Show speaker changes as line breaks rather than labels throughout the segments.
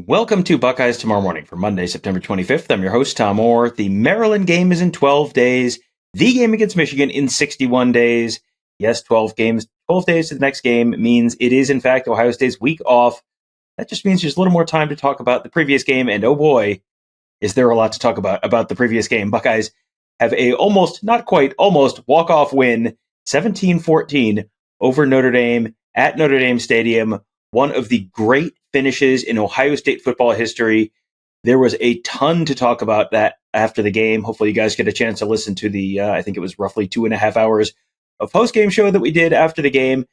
Welcome to Buckeyes Tomorrow Morning for Monday, September 25th. I'm your host, Tom Orr. The Maryland game is in 12 days. The game against Michigan in 61 days. Yes, 12 games, 12 days to the next game means it is, in fact, Ohio State's week off. That just means there's a little more time to talk about the previous game, and oh boy, is there a lot to talk about the previous game. Buckeyes have a almost, not quite, almost walk-off win, 17-14 over Notre Dame at Notre Dame Stadium. One of the great finishes in Ohio State football history. There was a ton to talk about that after the game. Hopefully you guys get a chance to listen to the, I think it was roughly 2.5 hours of post-game show that we did after the game.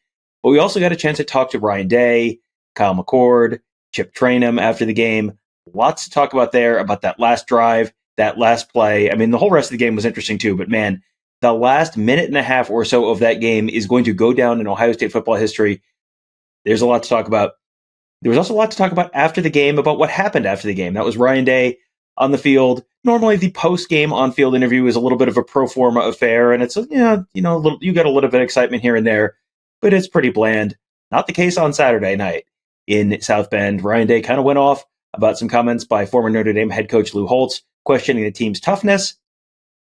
But we also got a chance to talk to Ryan Day, Kyle McCord, Chip Trayanum after the game. Lots to talk about there, about that last drive, that last play. I mean, the whole rest of the game was interesting too, but man, the last minute and a half or so of that game is going to go down in Ohio State football history. There's a lot to talk about. There was also a lot to talk about after the game, about what happened after the game. That was Ryan Day on the field. Normally, the post-game on-field interview is a little bit of a pro forma affair, and it's you got a little bit of excitement here and there, but it's pretty bland. Not the case on Saturday night in South Bend. Ryan Day kind of went off about some comments by former Notre Dame head coach Lou Holtz, questioning the team's toughness,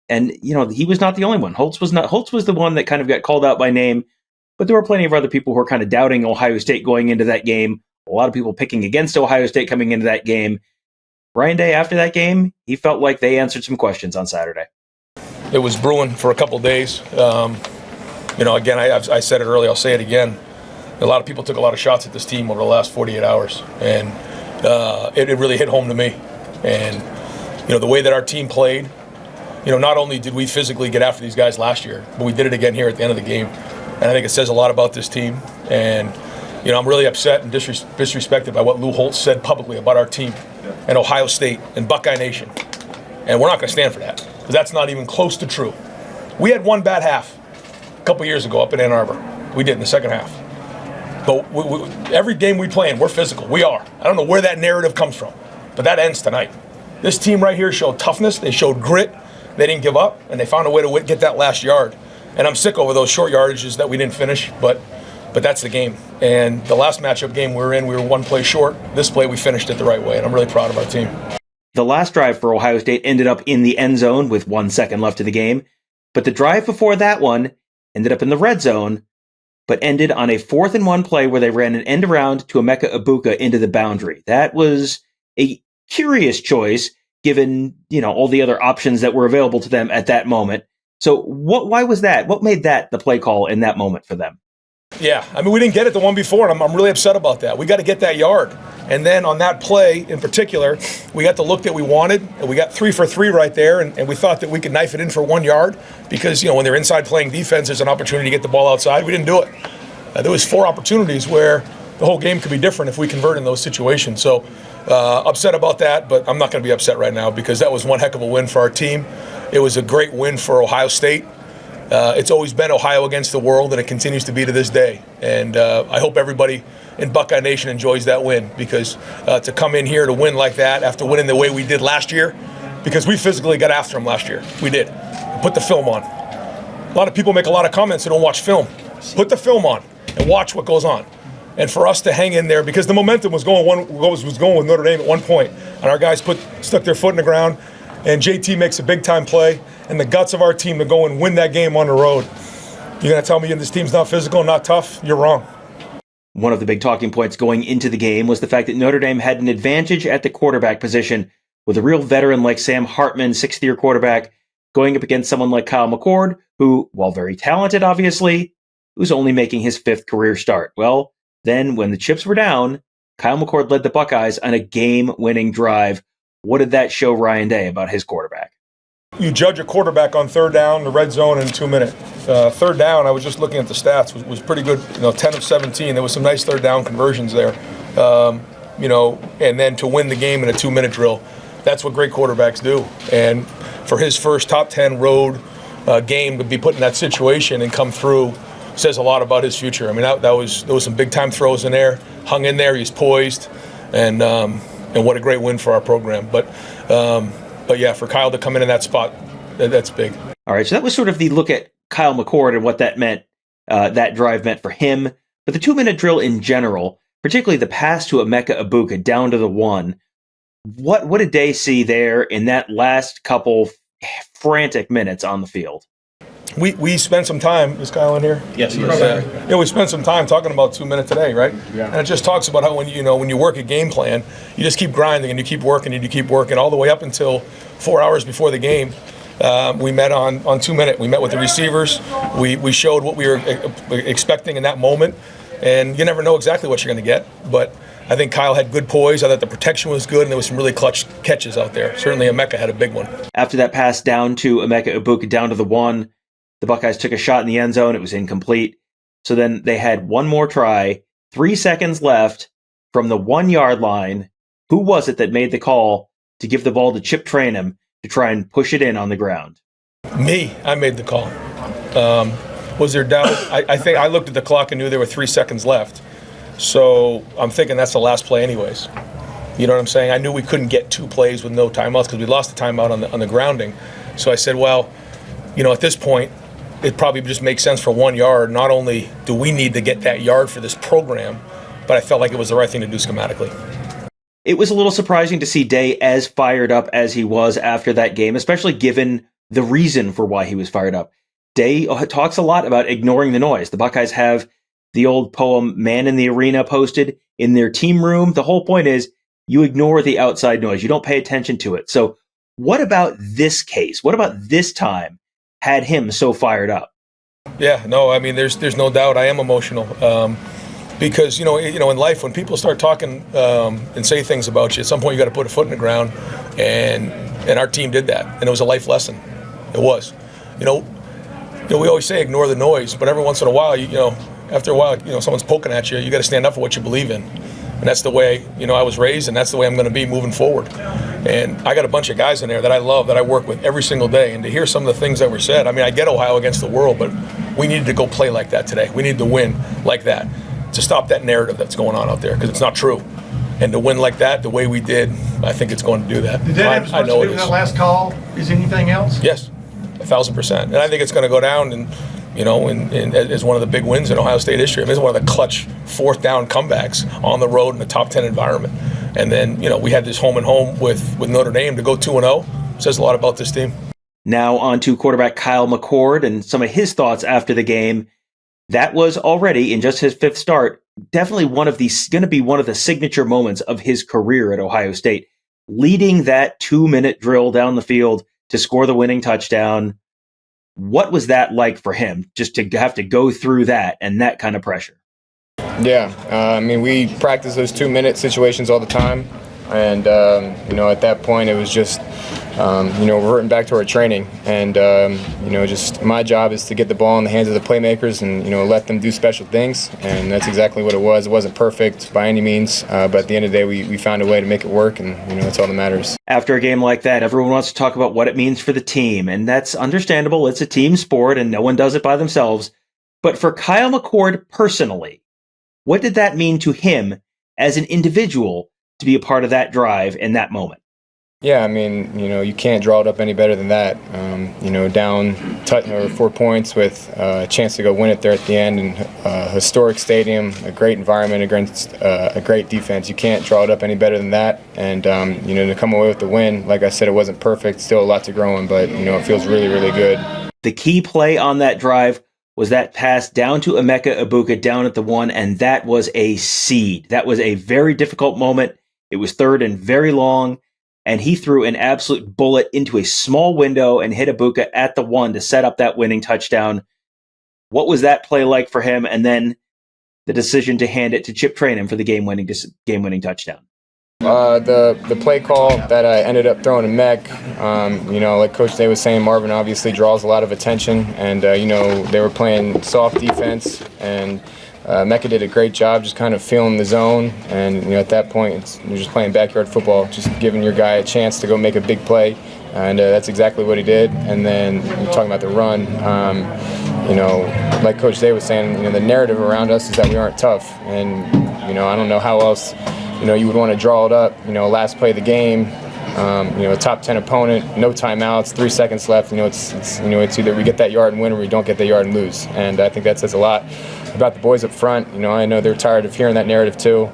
and he was not the only one. Holtz was the one that kind of got called out by name, but there were plenty of other people who were kind of doubting Ohio State going into that game. A lot of people picking against Ohio State coming into that game. Ryan Day, after that game, he felt like they answered some questions on Saturday.
It was brewing for a couple days. Again, I said it earlier, I'll say it again. A lot of people took a lot of shots at this team over the last 48 hours, and it really hit home to me. And, the way that our team played, not only did we physically get after these guys last year, but we did it again here at the end of the game. And I think it says a lot about this team. And I'm really upset and disrespected by what Lou Holtz said publicly about our team and Ohio State and BuckeyeNation. And we're not going to stand for that, because that's not even close to true. We had one bad half a couple years ago up in Ann Arbor. We did in the second half. But every game we play in, we're physical. We are. I don't know where that narrative comes from, but that ends tonight. This team right here showed toughness. They showed grit. They didn't give up, and they found a way to get that last yard. And I'm sick over those short yardages that we didn't finish, but that's the game. And the last matchup game we were one play short. This play, we finished it the right way, and I'm really proud of our team.
The last drive for Ohio State ended up in the end zone with 1 second left of the game, but the drive before that one ended up in the red zone, but ended on a 4th and 1 play where they ran an end around to Emeka Egbuka into the boundary. That was a curious choice, given all the other options that were available to them at that moment. So why was that? What made that the play call in that moment for them?
Yeah, we didn't get it the one before, and I'm really upset about that. We got to get that yard. And then on that play in particular, we got the look that we wanted, and we got 3 for 3 right there, and we thought that we could knife it in for 1 yard because, when they're inside playing defense, there's an opportunity to get the ball outside. We didn't do it. There was 4 opportunities where the whole game could be different if we convert in those situations. So upset about that, but I'm not going to be upset right now because that was one heck of a win for our team. It was a great win for Ohio State. It's always been Ohio against the world, and it continues to be to this day. And I hope everybody in BuckeyeNation enjoys that win, because to come in here to win like that after winning the way we did last year, because we physically got after them last year. We did. Put the film on. A lot of people make a lot of comments and don't watch film. Put the film on and watch what goes on. And for us to hang in there, because the momentum was going with Notre Dame at one point, and our guys stuck their foot in the ground, and JT makes a big-time play, and the guts of our team to go and win that game on the road. You're going to tell me this team's not physical, not tough? You're wrong.
One of the big talking points going into the game was the fact that Notre Dame had an advantage at the quarterback position, with a real veteran like Sam Hartman, 6th-year quarterback, going up against someone like Kyle McCord, who, while very talented, obviously, was only making his 5th career start. Well, then when the chips were down, Kyle McCord led the Buckeyes on a game-winning drive. What did that show Ryan Day about his quarterback?
You judge a quarterback on 3rd down, the red zone, in 2 minutes. 3rd down, I was just looking at the stats, was pretty good. 10 of 17. There was some nice 3rd down conversions there. And then to win the game in a 2-minute drill, that's what great quarterbacks do. And for his first top 10 road game to be put in that situation and come through says a lot about his future. There was some big time throws in there. Hung in there, he's poised, and what a great win for our program. But yeah, for Kyle to come in that spot, that's big.
All right, so that was sort of the look at Kyle McCord and what that meant, that drive meant for him. But the 2-minute drill in general, particularly the pass to Emeka Egbuka down to the 1. What did Day see there in that last couple frantic minutes on the field?
We spent some time. Is Kyle in here?
Yes, he
is. Yeah, we spent some time talking about 2 minutes today, right?
Yeah.
And it just talks about how when you work a game plan, you just keep grinding and you keep working and you keep working all the way up until 4 hours before the game. We met on 2 minute. We met with the receivers. We showed what we were expecting in that moment, and you never know exactly what you're going to get, but I think Kyle had good poise. I thought the protection was good, and there was some really clutch catches out there. Certainly Emeka had a big one.
After that pass down to Emeka Egbuka down to the 1, the Buckeyes took a shot in the end zone. It was incomplete. So then they had one more try, 3 seconds left from the 1 yard line. Who was it that made the call to give the ball to Chip Trayanum to try and push it in on the ground?
Me. I made the call. Was there doubt? I think I looked at the clock and knew there were 3 seconds left. So I'm thinking that's the last play anyways. You know what I'm saying? I knew we couldn't get 2 plays with no timeouts because we lost the timeout on the grounding. So I said, well, at this point, it probably just makes sense for 1 yard. Not only do we need to get that yard for this program, but I felt like it was the right thing to do schematically.
It was a little surprising to see Day as fired up as he was after that game, especially given the reason for why he was fired up. Day talks a lot about ignoring the noise. The Buckeyes have the old poem, Man in the Arena, posted in their team room. The whole point is you ignore the outside noise. You don't pay attention to it. So what about this case? What about this time had him so fired up?
Yeah, no, I mean, there's no doubt I am emotional. Because, in life, when people start talking and say things about you, at some point you got to put a foot in the ground. And our team did that. And it was a life lesson. It was. We always say ignore the noise, but every once in a while, after a while, someone's poking at you, you got to stand up for what you believe in. And that's the way, I was raised, and that's the way I'm going to be moving forward. And I got a bunch of guys in there that I love, that I work with every single day. And to hear some of the things that were said, I mean, I get Ohio against the world, but we needed to go play like that today. We needed to win like that to stop that narrative that's going on out there, because it's not true. And to win like that, the way we did, I think it's going to do that.
Did that have something to do with that last call? Is anything else?
Yes, 1,000%. And I think it's going to go down and as one of the big wins in Ohio State history. I mean, it's one of the clutch 4th down comebacks on the road in a top 10 environment. And then, we had this home and home with Notre Dame to go 2-0. Says a lot about this team.
Now on to quarterback Kyle McCord and some of his thoughts after the game. That was already, in just his 5th start, definitely going to be one of the signature moments of his career at Ohio State. Leading that 2-minute drill down the field to score the winning touchdown. What was that like for him, just to have to go through that and that kind of pressure?
Yeah, we practice those 2-minute situations all the time. And, at that point, it was just, reverting back to our training. And, just my job is to get the ball in the hands of the playmakers and, let them do special things. And that's exactly what it was. It wasn't perfect by any means, but at the end of the day, we found a way to make it work, and, that's all that matters.
After a game like that, everyone wants to talk about what it means for the team, and that's understandable. It's a team sport, and no one does it by themselves. But for Kyle McCord personally, what did that mean to him as an individual to be a part of that drive in that moment?
Yeah, you can't draw it up any better than that. Down 4 points with a chance to go win it there at the end, and a historic stadium, a great environment against a great defense. You can't draw it up any better than that. And, to come away with the win, like I said, it wasn't perfect, still a lot to grow in, but, it feels really, really good.
The key play on that drive was that pass down to Emeka Egbuka down at the 1, and that was a seed. That was a very difficult moment. It was 3rd and very long, and he threw an absolute bullet into a small window and hit Egbuka at the 1 to set up that winning touchdown. What was that play like for him? And then the decision to hand it to Chip Trayanum for the game-winning touchdown.
The play call that I ended up throwing to Mech, like Coach Day was saying, Marvin obviously draws a lot of attention, and they were playing soft defense, and Mecca did a great job just kind of feeling the zone, and at that point you're just playing backyard football, just giving your guy a chance to go make a big play, and that's exactly what he did. And then you're talking about the run, like Coach Day was saying, the narrative around us is that we aren't tough, and I don't know how else you would want to draw it up, last play of the game, a top 10 opponent, no timeouts, 3 seconds left. It's either we get that yard and win, or we don't get that yard and lose. And I think that says a lot about the boys up front. I know they're tired of hearing that narrative too.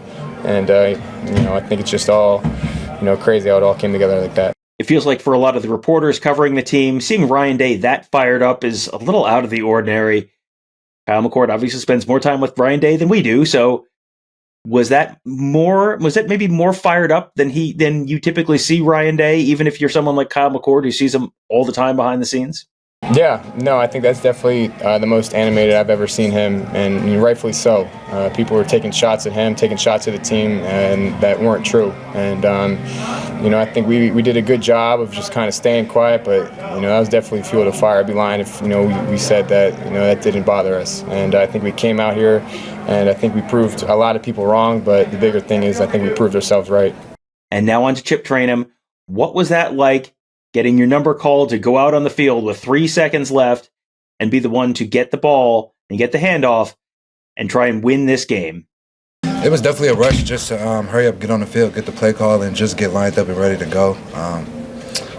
And I think it's just all crazy how it all came together like that.
It feels like for a lot of the reporters covering the team, seeing Ryan Day that fired up is a little out of the ordinary. Kyle McCord obviously spends more time with Ryan Day than we do, so was that maybe more fired up than you typically see Ryan Day, even if you're someone like Kyle McCord who sees him all the time behind the scenes?
Yeah, no, I think that's definitely the most animated I've ever seen him, and rightfully so. People were taking shots at him, taking shots at the team, and that weren't true. And I think we did a good job of just kind of staying quiet, but that was definitely fuel to fire. I'd be lying if we said that that didn't bother us. And I think we came out here, and I think we proved a lot of people wrong. But the bigger thing is I think we proved ourselves right.
And now on to Chip Trayanum. What was that like? Getting your number called to go out on the field with 3 seconds left and be the one to get the ball and get the handoff and try and win this game.
It was definitely a rush just to hurry up, get on the field, get the play call, and just get lined up and ready to go.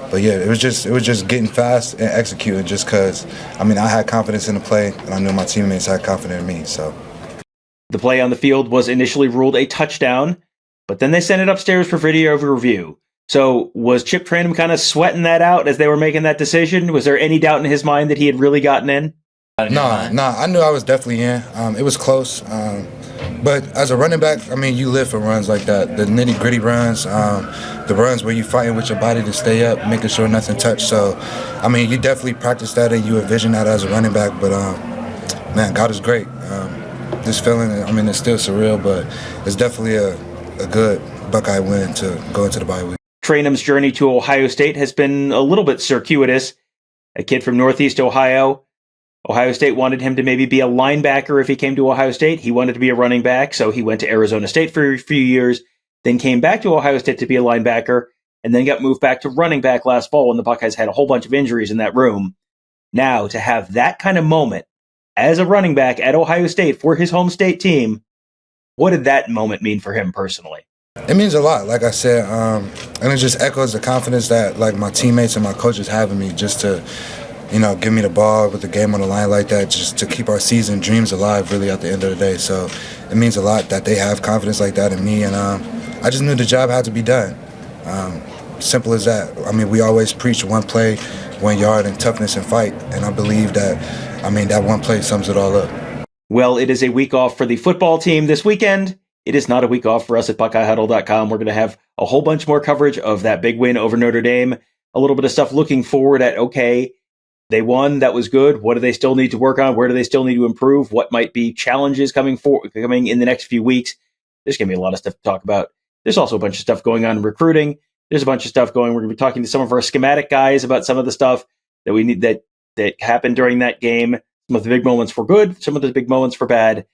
But yeah, it was just getting fast and executing just because, I had confidence in the play, and I knew my teammates had confidence in me. So
the play on the field was initially ruled a touchdown, but then they sent it upstairs for video review. So was Chip Trayanum kind of sweating that out as they were making that decision? Was there any doubt in his mind that he had really gotten in?
No, I knew I was definitely in. It was close. But as a running back, you live for runs like that. The nitty-gritty runs, the runs where you're fighting with your body to stay up, making sure nothing touched. So, you definitely practice that and you envision that as a running back. But, man, God is great. This feeling, it's still surreal, but it's definitely a good Buckeye win to go into the bye week.
Trainum's journey to Ohio State has been a little bit circuitous. A kid from Northeast Ohio. Ohio State wanted him to maybe be a linebacker if he came to Ohio State. He wanted to be a running back, so he went to Arizona State for a few years, then came back to Ohio State to be a linebacker, and then got moved back to running back last fall when the Buckeyes had a whole bunch of injuries in that room. Now, to have that kind of moment as a running back at Ohio State for his home state team, what did that moment mean for him personally?
It means a lot, like I said, and it just echoes the confidence that my teammates and my coaches have in me just to, give me the ball with the game on the line like that, just to keep our season dreams alive really at the end of the day. So it means a lot that they have confidence like that in me, and I just knew the job had to be done. Simple as that. We always preach one play, 1 yard, and toughness and fight, and I believe that, that one play sums it all up.
Well, it is a week off for the football team this weekend. It is not a week off for us at BuckeyeHuddle.com. We're going to have a whole bunch more coverage of that big win over Notre Dame. A little bit of stuff looking forward at, okay, they won. That was good. What do they still need to work on? Where do they still need to improve? What might be challenges coming in the next few weeks? There's going to be a lot of stuff to talk about. There's also a bunch of stuff going on in recruiting. There's a bunch of stuff going. We're going to be talking to some of our schematic guys about some of the stuff that we need that happened during that game. Some of the big moments for good. Some of the big moments for bad.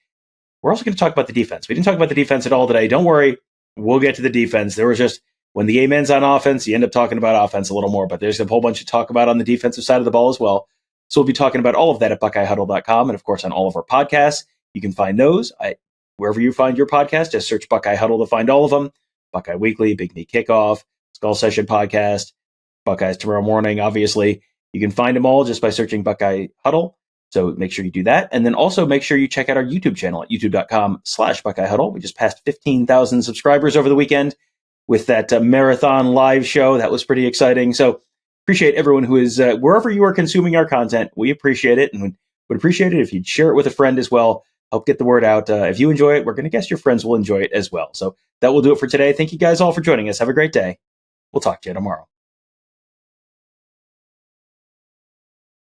We're also going to talk about the defense. We didn't talk about the defense at all today. Don't worry. We'll get to the defense. There was just, when the game ends on offense, you end up talking about offense a little more, but there's a whole bunch to talk about on the defensive side of the ball as well. So we'll be talking about all of that at BuckeyeHuddle.com and, of course, on all of our podcasts. You can find those wherever you find your podcast. Just search Buckeye Huddle to find all of them. Buckeye Weekly, Big Knee Kickoff, Skull Session Podcast, Buckeyes Tomorrow Morning, obviously. You can find them all just by searching Buckeye Huddle. So make sure you do that. And then also make sure you check out our YouTube channel at youtube.com/Buckeye Huddle. We just passed 15,000 subscribers over the weekend with that marathon live show. That was pretty exciting. So appreciate everyone who is, wherever you are consuming our content, we appreciate it. And would appreciate it if you'd share it with a friend as well. Help get the word out. If you enjoy it, we're going to guess your friends will enjoy it as well. So that will do it for today. Thank you guys all for joining us. Have a great day. We'll talk to you tomorrow.